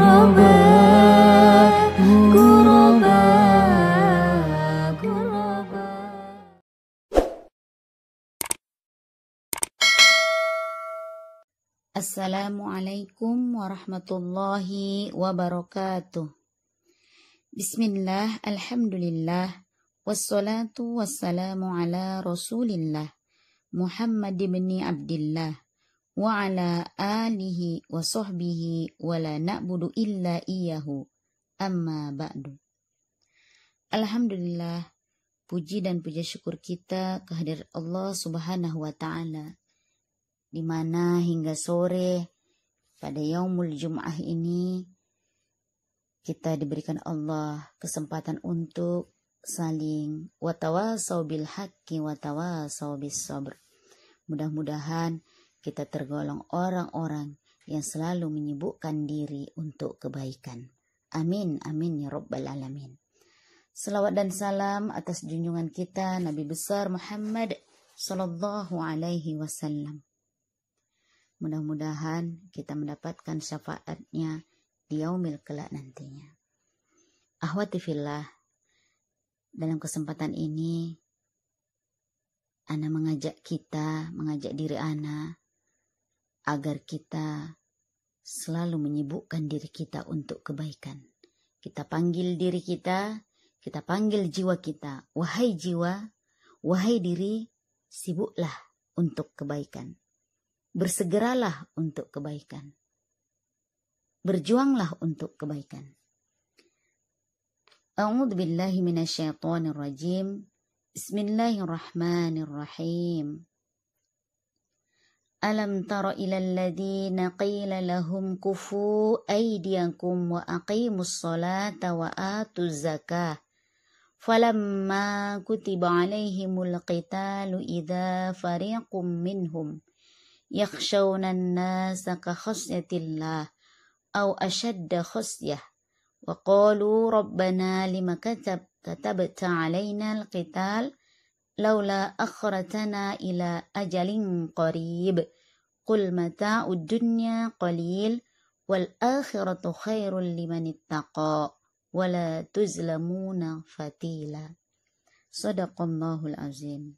غربا غربا غربا. Assalamualaikum warahmatullahi wabarakatuh. Bismillah, alhamdulillah, wassalatu wassalamu ala rasulillah Muhammad ibn Abdillah wa ala alihi wa sahbihi wa la na'budu illa iyahu amma ba'du. Alhamdulillah, puji dan puja syukur kita kehadirat Allah subhanahu wa ta'ala, di mana hingga sore pada yaumul jum'ah ini kita diberikan Allah kesempatan untuk saling watawasau bil haqqi watawasau bis sabr. Mudah-mudahan kita tergolong orang-orang yang selalu menyibukkan diri untuk kebaikan. Amin, amin ya rabbal alamin. Selawat dan salam atas junjungan kita Nabi besar Muhammad sallallahu alaihi wasallam. Mudah-mudahan kita mendapatkan syafaatnya di yaumil kelak nantinya. Ahwati fillah, dalam kesempatan ini Ana mengajak diri Ana agar kita selalu menyibukkan diri kita untuk kebaikan. Kita panggil diri kita panggil jiwa kita. Wahai jiwa, wahai diri, sibuklah untuk kebaikan. Bersegeralah untuk kebaikan. Berjuanglah untuk kebaikan. A'udzu billahi minasyaitonir rajim. Bismillahirrahmanirrahim. Alam tara ilal ladzina qila lahum kufu aydiyakum wa aqimus salata wa atuz zakah. Falamma kutiba alaihimul qitalu idza fariqum minhum yakhshawna an-nasa ka khasyatillah aw ashadda khasyah wa qalu rabbana lima katabta alaina al-qital laula akhartana ila ajalin qarib qul mata'ud dunya qalil wal akhiratu khairul liman ittaqa wala tuzlamuna fatila. Shadaqallahul azim.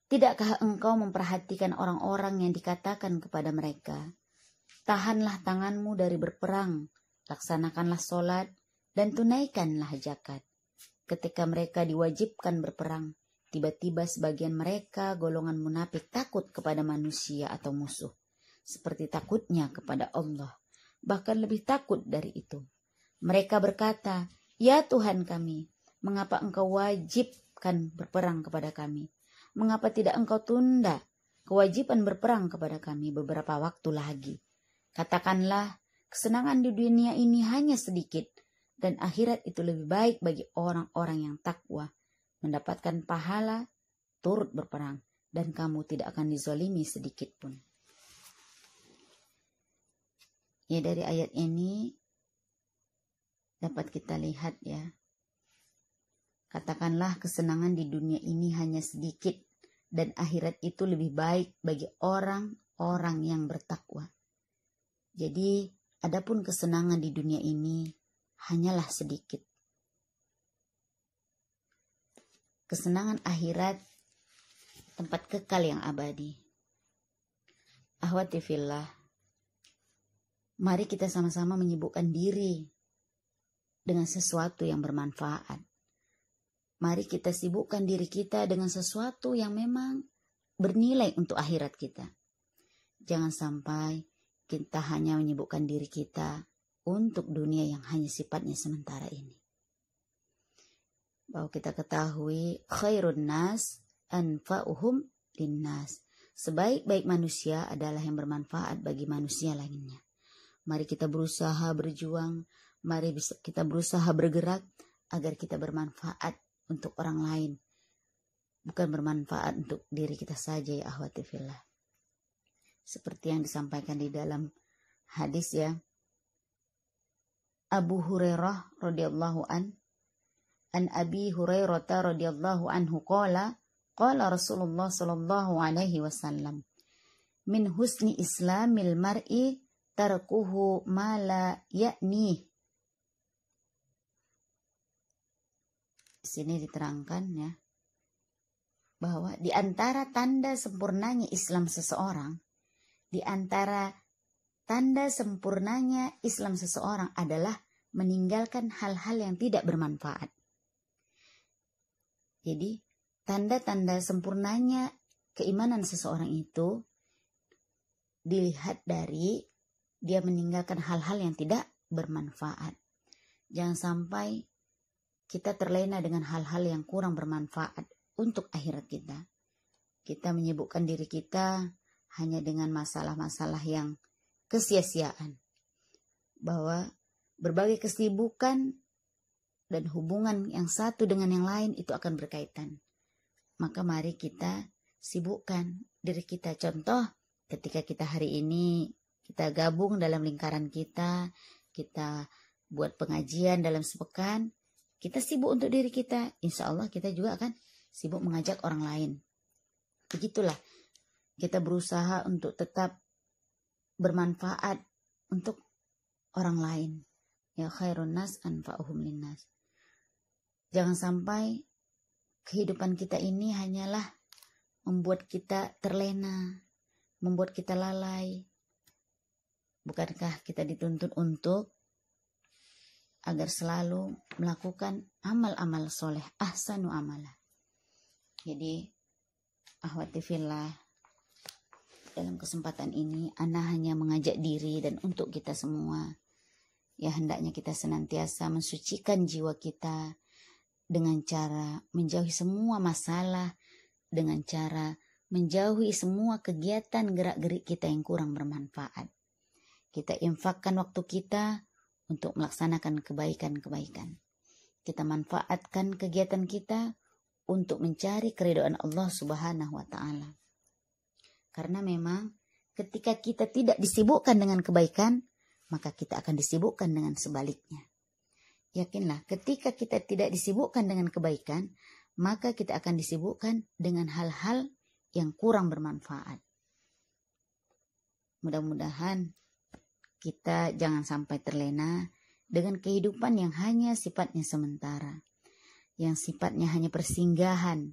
Tidakkah engkau memperhatikan orang-orang yang dikatakan kepada mereka, tahanlah tanganmu dari berperang, laksanakanlah sholat, dan tunaikanlah zakat. Ketika mereka diwajibkan berperang, tiba-tiba sebagian mereka golongan munafik takut kepada manusia atau musuh, seperti takutnya kepada Allah, bahkan lebih takut dari itu. Mereka berkata, ya Tuhan kami, mengapa engkau wajibkan berperang kepada kami? Mengapa tidak engkau tunda kewajiban berperang kepada kami beberapa waktu lagi? Katakanlah, kesenangan di dunia ini hanya sedikit, dan akhirat itu lebih baik bagi orang-orang yang takwa, mendapatkan pahala, turut berperang, dan kamu tidak akan dizalimi sedikit pun. Ya, dari ayat ini dapat kita lihat ya, katakanlah kesenangan di dunia ini hanya sedikit, dan akhirat itu lebih baik bagi orang-orang yang bertakwa. Jadi, adapun kesenangan di dunia ini hanyalah sedikit. Kesenangan akhirat tempat kekal yang abadi. Ahwati fillah, mari kita sama-sama menyibukkan diri dengan sesuatu yang bermanfaat. Mari kita sibukkan diri kita dengan sesuatu yang memang bernilai untuk akhirat kita. Jangan sampai kita hanya menyibukkan diri kita untuk dunia yang hanya sifatnya sementara ini. Bahwa kita ketahui khairun nas anfa'uhum linnas. Sebaik-baik manusia adalah yang bermanfaat bagi manusia lainnya. Mari kita berusaha berjuang, mari kita berusaha bergerak agar kita bermanfaat untuk orang lain. Bukan bermanfaat untuk diri kita saja ya ahwati fillah. Seperti yang disampaikan di dalam hadis ya. Abu Hurairah radhiyallahu an Abi Hurairah radhiyallahu anhu qala Rasulullah sallallahu alaihi wasallam min husni islamil mar'i tarkuhu ma la ya'ni. Di sini diterangkan ya, bahwa di antara tanda sempurnanya Islam seseorang, di antara tanda sempurnanya Islam seseorang adalah meninggalkan hal-hal yang tidak bermanfaat. Jadi, tanda-tanda sempurnanya keimanan seseorang itu dilihat dari dia meninggalkan hal-hal yang tidak bermanfaat. Jangan sampai kita terlena dengan hal-hal yang kurang bermanfaat untuk akhirat kita. Kita menyibukkan diri kita hanya dengan masalah-masalah yang kesia-siaan. Bahwa berbagai kesibukan dan hubungan yang satu dengan yang lain itu akan berkaitan. Maka mari kita sibukkan diri kita. Contoh, ketika kita hari ini kita gabung dalam lingkaran kita buat pengajian dalam sepekan, kita sibuk untuk diri kita. Insya Allah kita juga akan sibuk mengajak orang lain. Begitulah kita berusaha untuk tetap bermanfaat untuk orang lain. Ya khairun nas anfa'uhum linnas. Jangan sampai kehidupan kita ini hanyalah membuat kita terlena, membuat kita lalai. Bukankah kita dituntut untuk agar selalu melakukan amal-amal soleh, ahsanu amalah. Jadi, ahwati fillah, dalam kesempatan ini, ana hanya mengajak diri dan untuk kita semua, ya hendaknya kita senantiasa mensucikan jiwa kita dengan cara menjauhi semua masalah, dengan cara menjauhi semua kegiatan gerak-gerik kita yang kurang bermanfaat. Kita infakkan waktu kita untuk melaksanakan kebaikan-kebaikan. Kita manfaatkan kegiatan kita untuk mencari keridhaan Allah Subhanahu wa Ta'ala. Karena memang ketika kita tidak disibukkan dengan kebaikan, maka kita akan disibukkan dengan sebaliknya. Yakinlah, ketika kita tidak disibukkan dengan kebaikan, maka kita akan disibukkan dengan hal-hal yang kurang bermanfaat. Mudah-mudahan kita jangan sampai terlena dengan kehidupan yang hanya sifatnya sementara, yang sifatnya hanya persinggahan.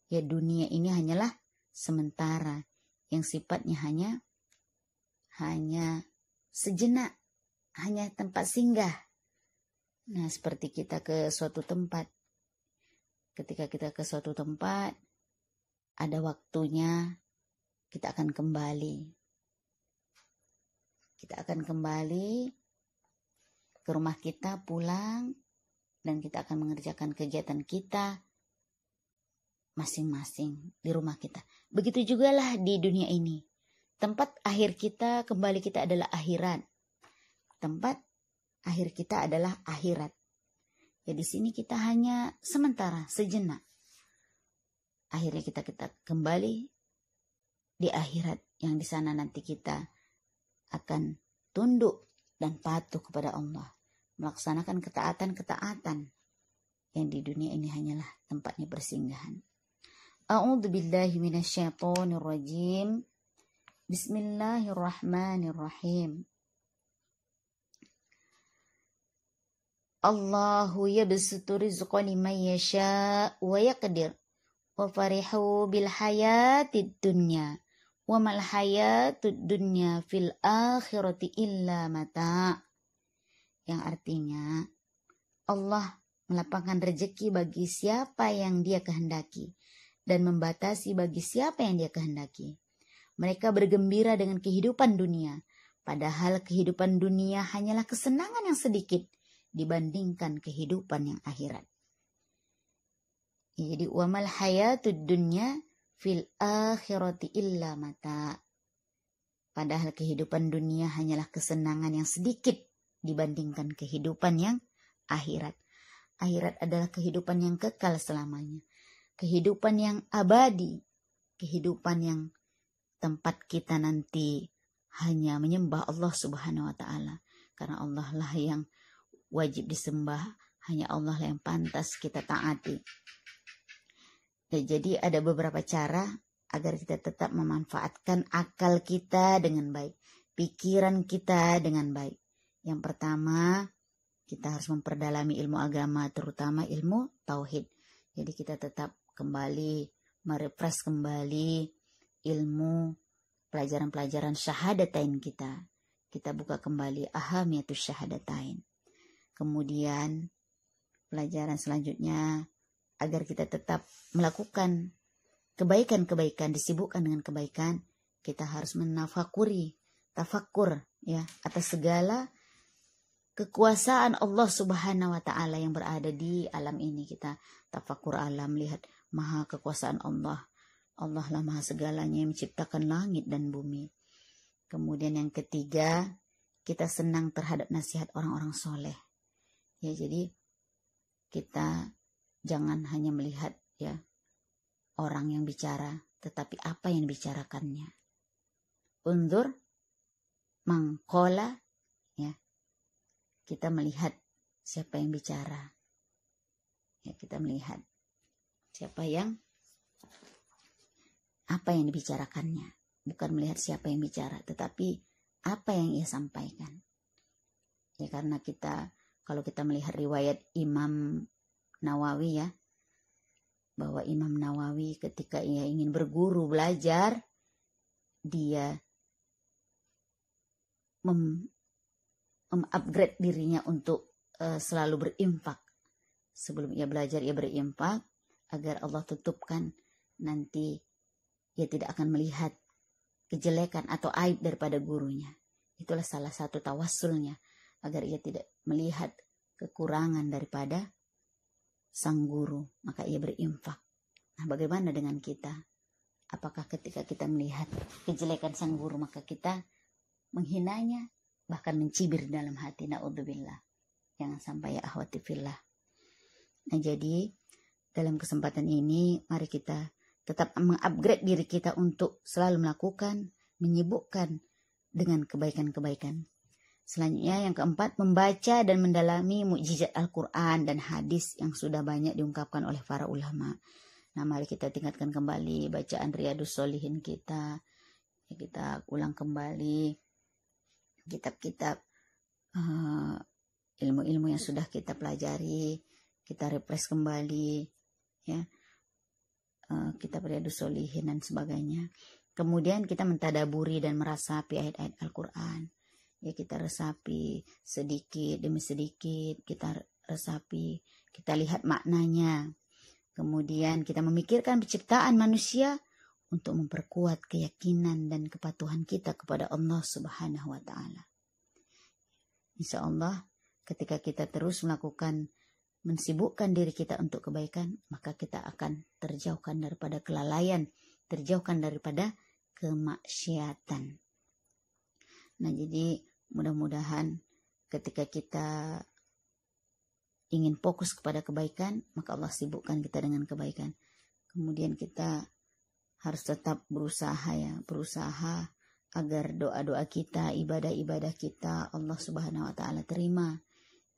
Ya, dunia ini hanyalah sementara, yang sifatnya hanya sejenak, hanya tempat singgah. Nah, seperti kita ke suatu tempat. Ketika kita ke suatu tempat, ada waktunya kita akan kembali. Kita akan kembali ke rumah kita, pulang, dan kita akan mengerjakan kegiatan kita masing-masing di rumah kita. Begitu juga lah di dunia ini. Tempat akhir kita, kembali kita adalah akhirat. Tempat akhir kita adalah akhirat. Ya, di sini kita hanya sementara, sejenak. Akhirnya kita kembali di akhirat, yang di sana nanti kita akan tunduk dan patuh kepada Allah, melaksanakan ketaatan-ketaatan yang di dunia ini hanyalah tempatnya persinggahan. A'udzubillahi minasyaitonir rajim. Bismillahirrahmanirrahim. Allahu yabsutu rizqa liman yasha' wa yaqdir wa farihu bil hayatid dunya wa mal hayatud dunya fil akhirati illa mata'. Yang artinya, Allah melapangkan rezeki bagi siapa yang Dia kehendaki dan membatasi bagi siapa yang Dia kehendaki. Mereka bergembira dengan kehidupan dunia, padahal kehidupan dunia hanyalah kesenangan yang sedikit dibandingkan kehidupan yang akhirat. Jadi wa mal hayatud dunya fil akhirati illa mata'. Padahal kehidupan dunia hanyalah kesenangan yang sedikit dibandingkan kehidupan yang akhirat. Akhirat adalah kehidupan yang kekal selamanya. Kehidupan yang abadi. Kehidupan yang tempat kita nanti hanya menyembah Allah Subhanahu wa Ta'ala. Karena Allah lah yang wajib disembah. Hanya Allah lah yang pantas kita taati. Jadi ada beberapa cara agar kita tetap memanfaatkan akal kita dengan baik. pikiran kita dengan baik. Yang pertama, kita harus memperdalami ilmu agama, terutama ilmu tauhid. Jadi kita tetap kembali merefresh kembali ilmu pelajaran-pelajaran syahadatain kita. Kita buka kembali ahamiyatus syahadatain. Kemudian pelajaran selanjutnya, agar kita tetap melakukan kebaikan-kebaikan, disibukkan dengan kebaikan, kita harus menafakuri, tafakkur ya atas segala kekuasaan Allah Subhanahu wa taala yang berada di alam ini. Kita tafakkur alam, lihat maha kekuasaan Allah. Allah lah maha segalanya yang menciptakan langit dan bumi. Kemudian yang ketiga, kita senang terhadap nasihat orang-orang soleh. Ya, jadi kita jangan hanya melihat ya orang yang bicara, tetapi apa yang dibicarakannya. Undur mangkola, ya, kita melihat siapa yang bicara. Ya, kita melihat siapa yang apa yang dibicarakannya. Bukan melihat siapa yang bicara, tetapi apa yang ia sampaikan. Ya, karena kalau kita melihat riwayat Imam Nawawi ya, bahwa Imam Nawawi ketika ia ingin berguru belajar, dia upgrade dirinya untuk selalu berinfak. Sebelum ia belajar, ia berinfak agar Allah tutupkan, nanti ia tidak akan melihat kejelekan atau aib daripada gurunya. Itulah salah satu tawassulnya, agar ia tidak melihat kekurangan daripada sang guru, maka ia berinfak. Nah, bagaimana dengan kita? Apakah ketika kita melihat kejelekan sang guru, maka kita menghinanya, bahkan mencibir dalam hati? Na'udzubillah. Jangan sampai ya akhwati fillah. Nah, jadi dalam kesempatan ini mari kita tetap mengupgrade diri kita untuk selalu melakukan, menyibukkan dengan kebaikan-kebaikan. Selanjutnya yang keempat, membaca dan mendalami mukjizat Al-Quran dan hadis yang sudah banyak diungkapkan oleh para ulama. Nah, mari kita tingkatkan kembali bacaan Riyadhus Shalihin kita. Ya, kita ulang kembali kitab-kitab ilmu-ilmu yang sudah kita pelajari. Kita refresh kembali ya, kitab Riyadhus Shalihin dan sebagainya. Kemudian kita mentadaburi dan merasapi ayat-ayat Al-Quran. Ya, kita resapi sedikit demi sedikit, kita resapi, kita lihat maknanya. Kemudian kita memikirkan penciptaan manusia untuk memperkuat keyakinan dan kepatuhan kita kepada Allah Subhanahu wa taala. Insya Allah ketika kita terus mensibukkan diri kita untuk kebaikan, maka kita akan terjauhkan daripada kelalaian, terjauhkan daripada kemaksiatan. Nah, jadi mudah-mudahan ketika kita ingin fokus kepada kebaikan, maka Allah sibukkan kita dengan kebaikan. Kemudian kita harus tetap berusaha agar doa-doa kita, ibadah-ibadah kita Allah Subhanahu wa taala terima.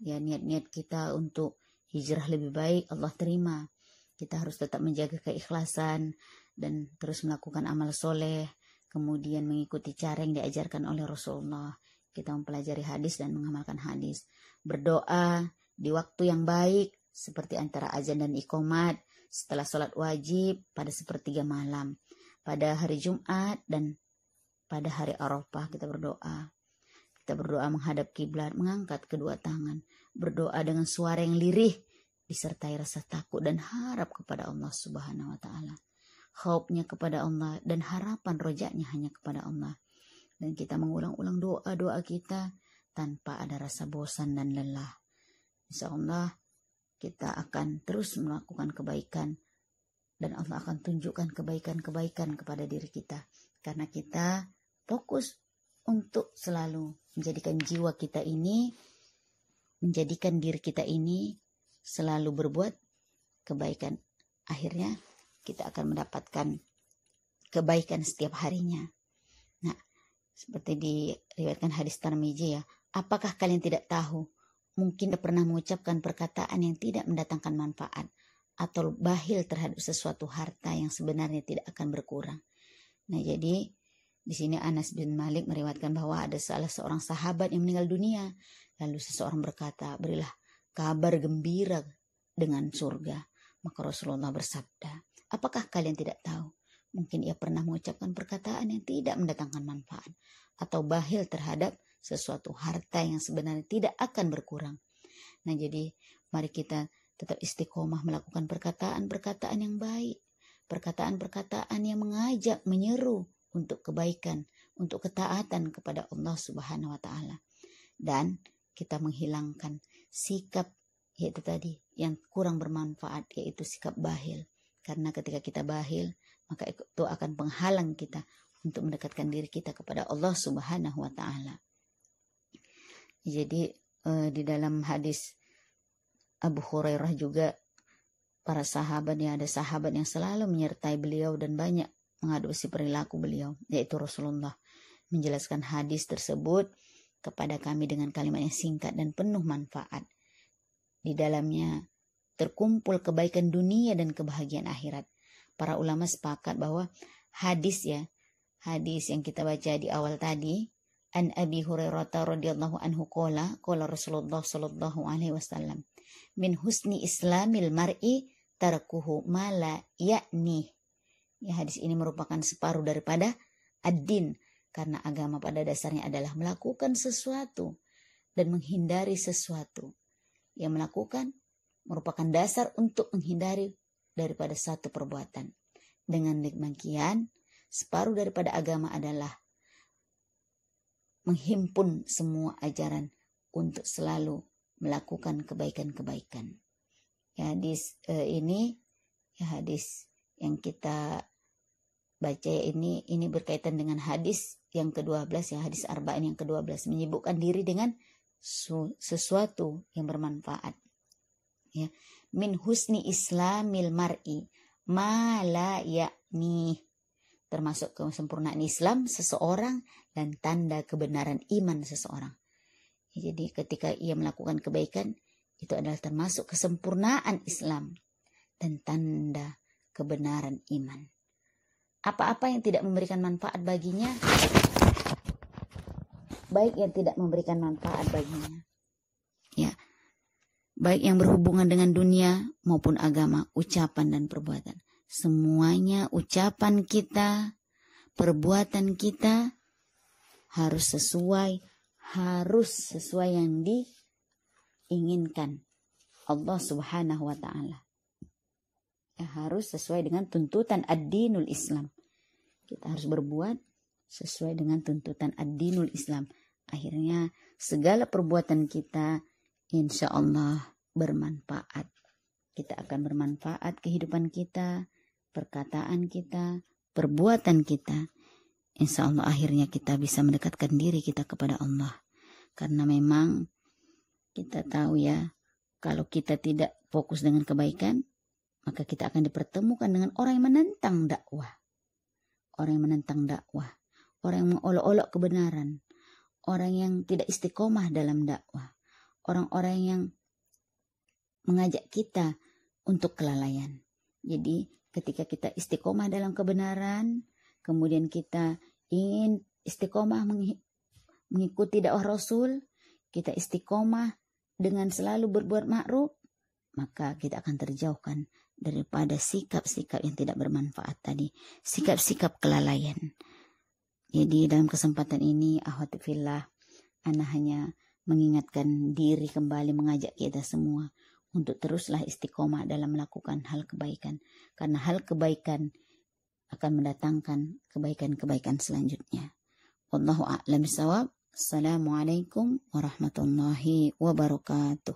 Ya, niat-niat kita untuk hijrah lebih baik Allah terima. Kita harus tetap menjaga keikhlasan dan terus melakukan amal soleh, kemudian mengikuti cara yang diajarkan oleh Rasulullah. Kita mempelajari hadis dan mengamalkan hadis. Berdoa di waktu yang baik, seperti antara azan dan iqomat, setelah sholat wajib, pada sepertiga malam, pada hari Jumat dan pada hari Arafah kita berdoa. Kita berdoa menghadap kiblat, mengangkat kedua tangan, berdoa dengan suara yang lirih, disertai rasa takut dan harap kepada Allah Subhanahu wa taala. Khaufnya kepada Allah dan harapan rojaknya hanya kepada Allah. Dan kita mengulang-ulang doa-doa kita tanpa ada rasa bosan dan lelah. Insya Allah kita akan terus melakukan kebaikan dan Allah akan tunjukkan kebaikan-kebaikan kepada diri kita. Karena kita fokus untuk selalu menjadikan jiwa kita ini, menjadikan diri kita ini selalu berbuat kebaikan. Akhirnya kita akan mendapatkan kebaikan setiap harinya. Nah, seperti diriwayatkan hadis Tirmidzi ya, apakah kalian tidak tahu, mungkin pernah mengucapkan perkataan yang tidak mendatangkan manfaat atau bahil terhadap sesuatu harta yang sebenarnya tidak akan berkurang. Nah, jadi Di sini Anas bin Malik meriwayatkan bahwa ada salah seorang sahabat yang meninggal dunia. Lalu seseorang berkata, berilah kabar gembira dengan surga. Maka Rasulullah bersabda, apakah kalian tidak tahu? Mungkin ia pernah mengucapkan perkataan yang tidak mendatangkan manfaat atau bakhil terhadap sesuatu harta yang sebenarnya tidak akan berkurang. Nah, jadi mari kita tetap istiqomah melakukan perkataan-perkataan yang baik, perkataan-perkataan yang mengajak, menyeru untuk kebaikan, untuk ketaatan kepada Allah Subhanahu wa taala. Dan kita menghilangkan sikap yaitu tadi yang kurang bermanfaat, yaitu sikap bakhil. Karena ketika kita bakhil, maka itu akan penghalang kita untuk mendekatkan diri kita kepada Allah Subhanahu wa taala. Jadi di dalam hadis Abu Hurairah juga, para sahabat, ya ada sahabat yang selalu menyertai beliau dan banyak mengadopsi perilaku beliau, yaitu Rasulullah menjelaskan hadis tersebut kepada kami dengan kalimat yang singkat dan penuh manfaat. Di dalamnya terkumpul kebaikan dunia dan kebahagiaan akhirat. Para ulama sepakat bahwa hadis yang kita baca di awal tadi, an Abi Hurairah radhiyallahu anhu qala Rasulullah sallallahu alaihi wasallam, min husni islamil mar'i tarkuhu ma la ya'ni. Ya, hadis ini merupakan separuh daripada ad-din, karena agama pada dasarnya adalah melakukan sesuatu dan menghindari sesuatu. Yang melakukan merupakan dasar untuk menghindari daripada satu perbuatan. Dengan demikian, separuh daripada agama adalah menghimpun semua ajaran untuk selalu melakukan kebaikan-kebaikan. Ya, hadis ini hadis yang kita baca ini berkaitan dengan hadis yang ke-12, hadis arba'in yang ke-12, menyibukkan diri dengan sesuatu yang bermanfaat. Ya, min husni islamil mar'i ma la ya'ni, termasuk kesempurnaan Islam seseorang dan tanda kebenaran iman seseorang. Ya, jadi ketika ia melakukan kebaikan, itu adalah termasuk kesempurnaan Islam dan tanda kebenaran iman. Apa-apa yang tidak memberikan manfaat baginya, baik yang tidak memberikan manfaat baginya, ya, baik yang berhubungan dengan dunia maupun agama, ucapan dan perbuatan, semuanya ucapan kita, perbuatan kita harus sesuai yang diinginkan Allah Subhanahu wa taala. Ya, harus sesuai dengan tuntutan ad-dinul Islam. Kita harus berbuat sesuai dengan tuntutan ad-dinul Islam. Akhirnya segala perbuatan kita insya Allah bermanfaat. Kita akan bermanfaat kehidupan kita, perkataan kita, perbuatan kita. Insya Allah akhirnya kita bisa mendekatkan diri kita kepada Allah. Karena memang kita tahu ya, kalau kita tidak fokus dengan kebaikan, maka kita akan dipertemukan dengan orang yang menentang dakwah. Orang yang menentang dakwah. Orang yang mengolok-olok kebenaran. Orang yang tidak istiqomah dalam dakwah. Orang-orang yang mengajak kita untuk kelalaian. Jadi ketika kita istiqomah dalam kebenaran, kemudian kita ingin istiqomah mengikuti dakwah Rasul, kita istiqomah dengan selalu berbuat ma'ruf, maka kita akan terjauhkan daripada sikap-sikap yang tidak bermanfaat tadi, sikap-sikap kelalaian. Jadi dalam kesempatan ini, akhwati fillah, ana hanya mengingatkan diri kembali, mengajak kita semua untuk teruslah istiqomah dalam melakukan hal kebaikan, karena hal kebaikan akan mendatangkan kebaikan-kebaikan selanjutnya. Wallahu a'lam bishawab. Assalamualaikum warahmatullahi wabarakatuh.